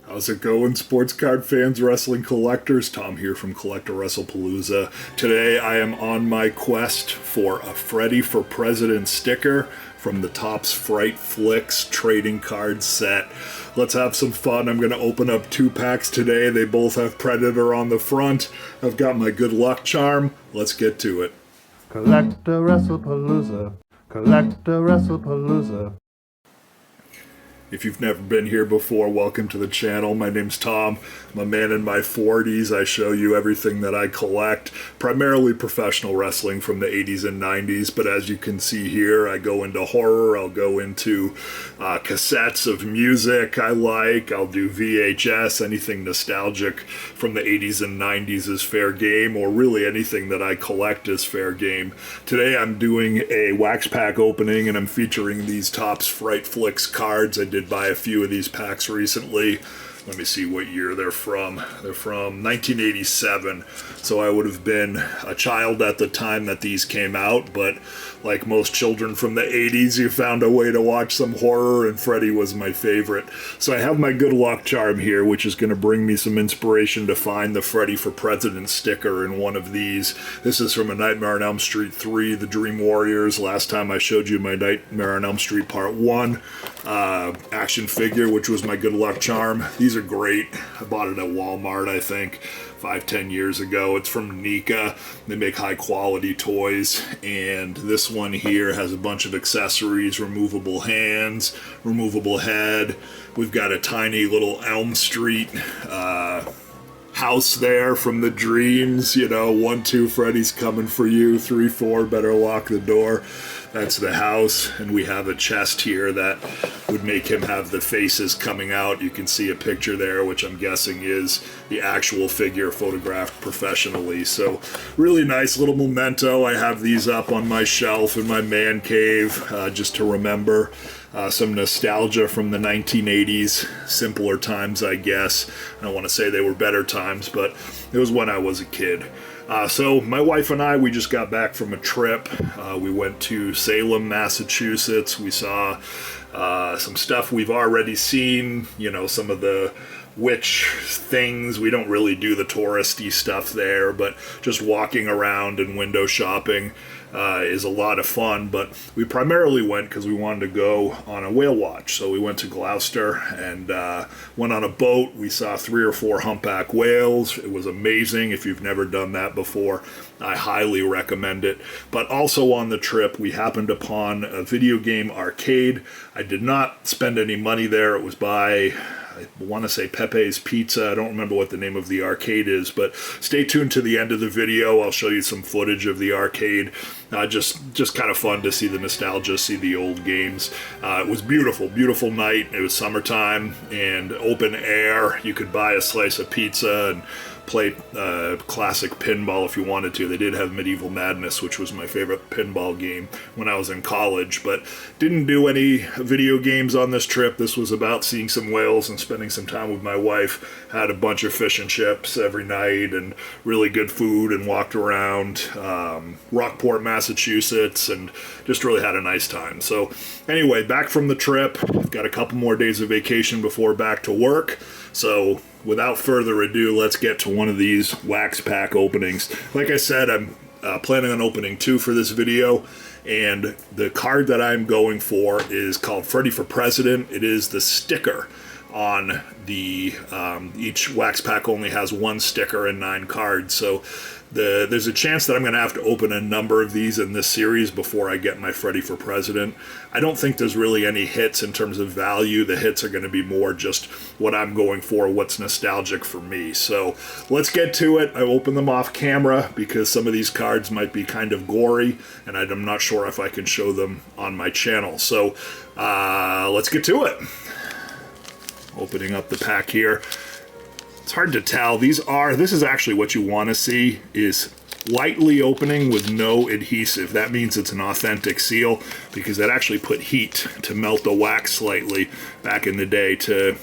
How's it going, sports card fans, wrestling collectors? Tom here from CollectAWrestlePalooza. Today I am on my quest for a Freddy for President sticker from the Topps Fright Flicks trading card set. Let's have some fun. I'm going to open up 2 packs today. They both have Predator on the front. I've got my good luck charm. Let's get to it. CollectAWrestlePalooza. CollectAWrestlePalooza. If you've never been here before, welcome to the channel. My name's Tom. I'm a man in my 40s. I show you everything that I collect, primarily professional wrestling from the 80s and 90s, but as you can see here, I go into horror, I'll go into cassettes of music I like, I'll do VHS, anything nostalgic from the 80s and 90s is fair game, or really anything that I collect is fair game. Today I'm doing a wax pack opening and I'm featuring these Topps Fright Flicks cards. I did buy a few of these packs recently. Let me see what year they're from. They're from 1987, so I would have been a child at the time that these came out, but like most children from the 80s, you found a way to watch some horror, and Freddy was my favorite. So I have my good luck charm here, which is going to bring me some inspiration to find the Freddy for President sticker in one of these. This is from A Nightmare on Elm Street 3, The Dream Warriors. Last time I showed you my Nightmare on Elm Street Part 1 action figure, which was my good luck charm. These are great. I bought it at Walmart, I think, 5-10 years ago. It's from Nika. They make high quality toys, and this one here has a bunch of accessories, removable hands, removable head. We've got a tiny little Elm Street house there from the dreams, you know, 1, 2, Freddy's coming for you, 3, 4, better lock the door. That's the house, and we have a chest here that would make him have the faces coming out. You can see a picture there, which I'm guessing is the actual figure photographed professionally. So really nice little memento. I have these up on my shelf in my man cave just to remember some nostalgia from the 1980s, simpler times, I guess. I don't want to say they were better times, but it was when I was a kid. So my wife and I, we just got back from a trip. We went to Salem, Massachusetts. We saw some stuff we've already seen, you know, some of the witch things. We don't really do the touristy stuff there, but just walking around and window shopping is a lot of fun. But we primarily went because we wanted to go on a whale watch. So we went to Gloucester and went on a boat. We saw 3 or 4 humpback whales. It was amazing. If you've never done that before, I highly recommend it. But also on the trip, we happened upon a video game arcade. I did not spend any money there. It was by, I want to say, Pepe's Pizza. I don't remember what the name of the arcade is, but stay tuned to the end of the video. I'll show you some footage of the arcade. Just kind of fun to see the nostalgia, see the old games. It was beautiful, beautiful night. It was summertime and open air. You could buy a slice of pizza and play classic pinball if you wanted to. They did have Medieval Madness, which was my favorite pinball game when I was in college, but didn't do any video games on this trip. This was about seeing some whales and spending some time with my wife. Had a bunch of fish and chips every night and really good food, and walked around Rockport, Massachusetts, and just really had a nice time. So anyway, back from the trip, got a couple more days of vacation before back to work. So without further ado, let's get to one of these wax pack openings. Like I said, I'm planning on opening 2 for this video, and the card that I'm going for is called Freddy for President. It is the sticker on the, each wax pack only has 1 sticker and 9 cards, so there's a chance that I'm going to have to open a number of these in this series before I get my Freddy for President. I don't think there's really any hits in terms of value. The hits are going to be more just what I'm going for, what's nostalgic for me. So let's get to it. I open them off camera because some of these cards might be kind of gory, and I'm not sure if I can show them on my channel. So let's get to it. Opening up the pack here. It's hard to tell. This is actually what you want to see, is lightly opening with no adhesive. That means it's an authentic seal, because that actually put heat to melt the wax slightly back in the day to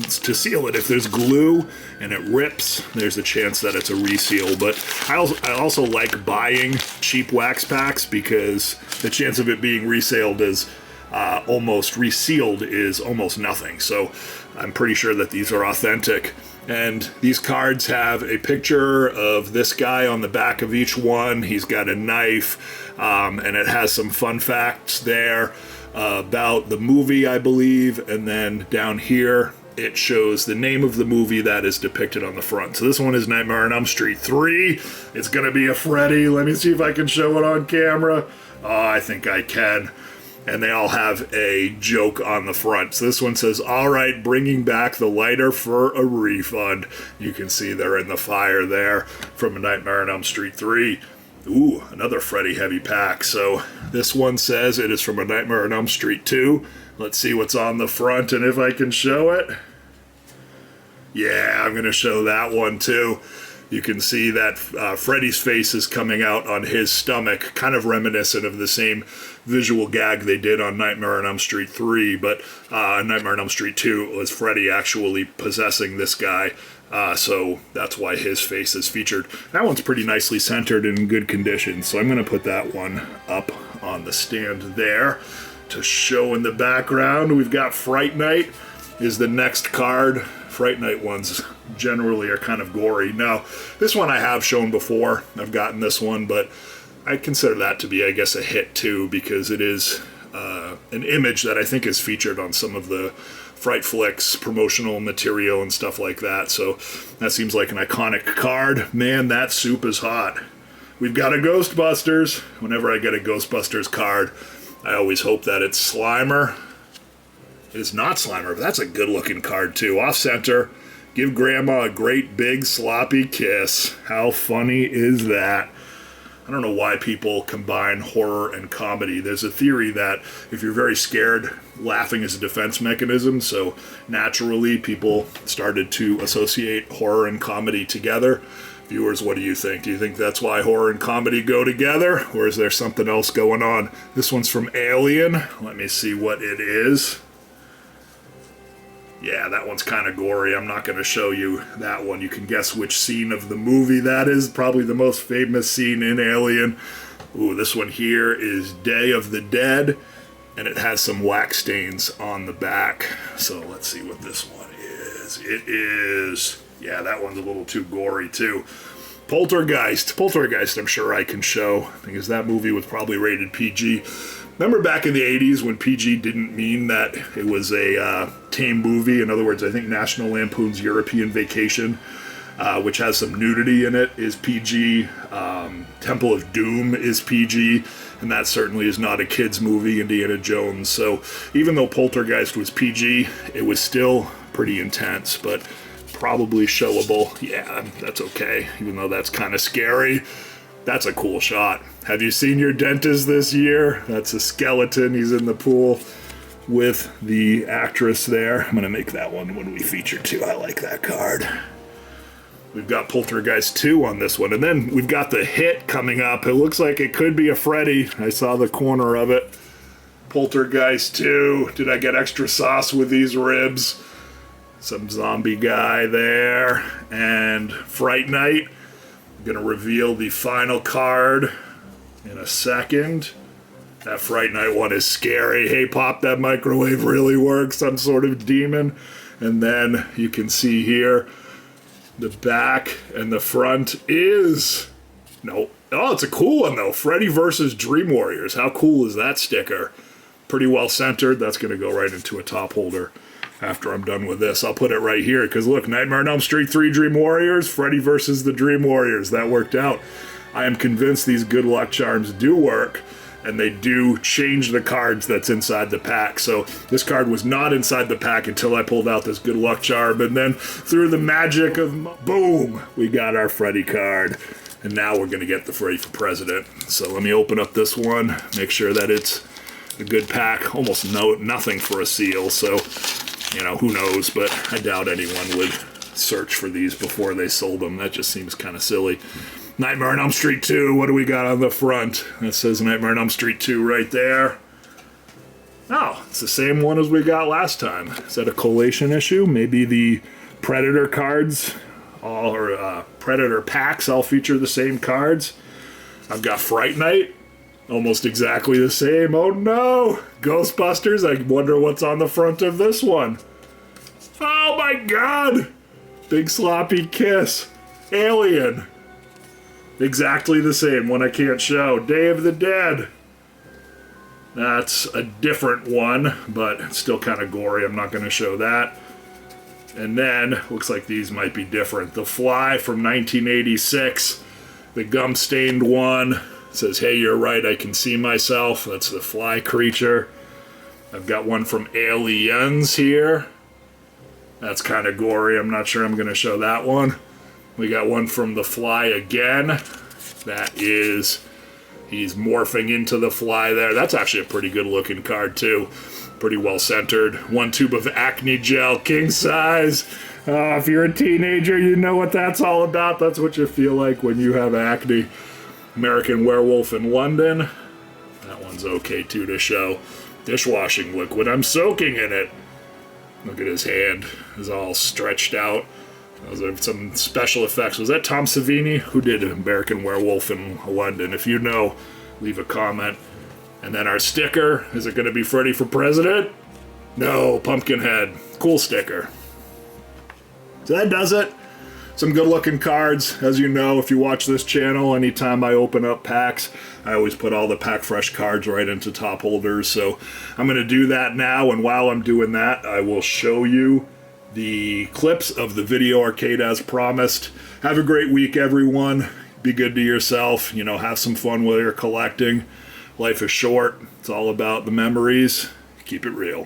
seal it. If there's glue and it rips, there's a chance that it's a reseal. But I also like buying cheap wax packs because the chance of it being resealed is almost resealed is almost nothing. So I'm pretty sure that these are authentic. And these cards have a picture of this guy on the back of each one. He's got a knife, and it has some fun facts there about the movie, I believe. And then down here, it shows the name of the movie that is depicted on the front. So this one is Nightmare on Elm Street 3. It's going to be a Freddy. Let me see if I can show it on camera. Oh, I think I can. And they all have a joke on the front. So this one says, "All right, bringing back the lighter for a refund." You can see they're in the fire there from A Nightmare on Elm Street 3. Ooh, another Freddy heavy pack. So this one says it is from A Nightmare on Elm Street 2. Let's see what's on the front and if I can show it. Yeah, I'm going to show that one too. You can see that Freddy's face is coming out on his stomach, kind of reminiscent of the same visual gag they did on Nightmare on Elm Street 3, but Nightmare on Elm Street 2 was Freddy actually possessing this guy, so that's why his face is featured. That one's pretty nicely centered and in good condition, so I'm going to put that one up on the stand there to show in the background. We've got Fright Night is the next card. Fright Night ones generally are kind of gory. Now, this one I have shown before. I've gotten this one, but I consider that to be, I guess, a hit too, because it is an image that I think is featured on some of the Fright Flicks promotional material and stuff like that. So that seems like an iconic card. Man, that soup is hot. We've got a Ghostbusters. Whenever I get a Ghostbusters card, I always hope that it's Slimer. It is not Slimer, but that's a good-looking card, too. Off-center. Give Grandma a great big sloppy kiss. How funny is that? I don't know why people combine horror and comedy. There's a theory that if you're very scared, laughing is a defense mechanism, so naturally people started to associate horror and comedy together. Viewers, what do you think? Do you think that's why horror and comedy go together, or is there something else going on? This one's from Alien. Let me see what it is. Yeah, that one's kind of gory. I'm not going to show you that one. You can guess which scene of the movie that is. Probably the most famous scene in Alien. Ooh, this one here is Day of the Dead, and it has some wax stains on the back. So let's see what this one is. It is... yeah, that one's a little too gory, too. Poltergeist. Poltergeist, I'm sure I can show, because that movie was probably rated PG. Remember back in the 80s when PG didn't mean that it was a tame movie? In other words, I think National Lampoon's European Vacation, which has some nudity in it, is PG. Temple of Doom is PG, and that certainly is not a kid's movie, Indiana Jones. So even though Poltergeist was PG, it was still pretty intense, but probably showable. Yeah, that's okay, even though that's kind of scary. That's a cool shot. Have you seen your dentist this year? That's a skeleton. He's in the pool with the actress there. I'm going to make that one when we feature too. I like that card. We've got Poltergeist 2 on this one. And then we've got the hit coming up. It looks like it could be a Freddy. I saw the corner of it. Poltergeist 2. Did I get extra sauce with these ribs? Some zombie guy there. And Fright Night. I'm going to reveal the final card in a second. That Fright Night one is scary. Hey, Pop, that microwave really works. Some sort of demon. And then you can see here, the back and the front is... no. Oh, it's a cool one, though. Freddy versus Dream Warriors. How cool is that sticker? Pretty well centered. That's going to go right into a top holder after I'm done with this. I'll put it right here, because look, Nightmare on Elm Street 3 Dream Warriors, Freddy versus the Dream Warriors. That worked out. I am convinced these good luck charms do work, and they do change the cards that's inside the pack. So this card was not inside the pack until I pulled out this good luck charm, and then through the magic of boom, we got our Freddy card. And now we're going to get the Freddy for President. So let me open up this one, make sure that it's a good pack. Almost nothing for a seal, so... you know, who knows, but I doubt anyone would search for these before they sold them. That just seems kind of silly. Nightmare on Elm Street 2, what do we got on the front? That says Nightmare on Elm Street 2 right there. Oh, it's the same one as we got last time. Is that a collation issue? Maybe the Predator cards, or Predator packs all feature the same cards. I've got Fright Night. Almost exactly the same. Oh no! Ghostbusters, I wonder what's on the front of this one. Oh my god! Big sloppy kiss. Alien. Exactly the same, one I can't show. Day of the Dead. That's a different one, but still kind of gory. I'm not going to show that. And then, looks like these might be different. The Fly from 1986. The gum-stained one. Says, hey, you're right, I can see myself. That's the Fly creature. I've got one from Aliens here. That's kind of gory. I'm not sure I'm going to show that one. We got one from the Fly again. That is, he's morphing into the Fly there. That's actually a pretty good looking card too. Pretty well centered. One tube of acne gel, king size. If you're a teenager, you know what that's all about. That's what you feel like when you have acne. American Werewolf in London. That one's okay too to show. Dishwashing liquid. I'm soaking in it. Look at his hand. It's all stretched out. Those are some special effects. Was that Tom Savini? Who did American Werewolf in London? If you know, leave a comment. And then our sticker. Is it going to be Freddy for President? No, Pumpkinhead. Cool sticker. So that does it. Some good looking cards. As you know, if you watch this channel, anytime I open up packs, I always put all the pack fresh cards right into top holders. So I'm going to do that now, and while I'm doing that, I will show you the clips of the video arcade as promised. Have a great week, everyone. Be good to yourself. You know, have some fun while you're collecting. Life is short. It's all about the memories. Keep it real.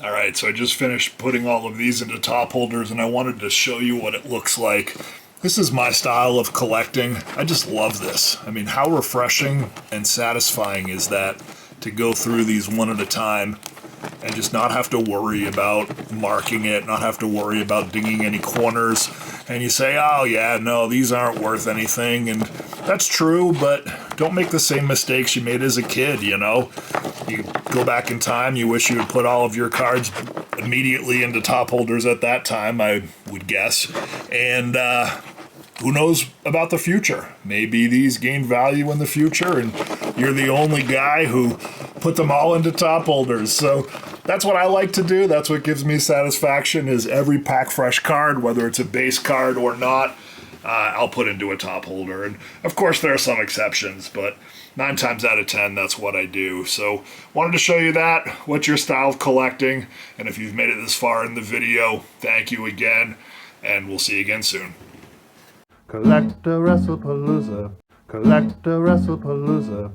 Alright, so I just finished putting all of these into top holders, and I wanted to show you what it looks like. This is my style of collecting. I just love this. I mean, how refreshing and satisfying is that to go through these one at a time and just not have to worry about marking it, not have to worry about digging any corners. And you say, oh yeah, no, these aren't worth anything. And that's true, but don't make the same mistakes you made as a kid, you know? You go back in time, you wish you had put all of your cards immediately into top holders at that time, I would guess. And who knows about the future? Maybe these gain value in the future and you're the only guy who put them all into top holders. So that's what I like to do. That's what gives me satisfaction, is every pack fresh card, whether it's a base card or not, I'll put into a top holder. And of course there are some exceptions, but 9 times out of 10, that's what I do. So wanted to show you that, what's your style of collecting, and if you've made it this far in the video, thank you again, and we'll see you again soon. CollectAWrestlePalooza, CollectAWrestlePalooza.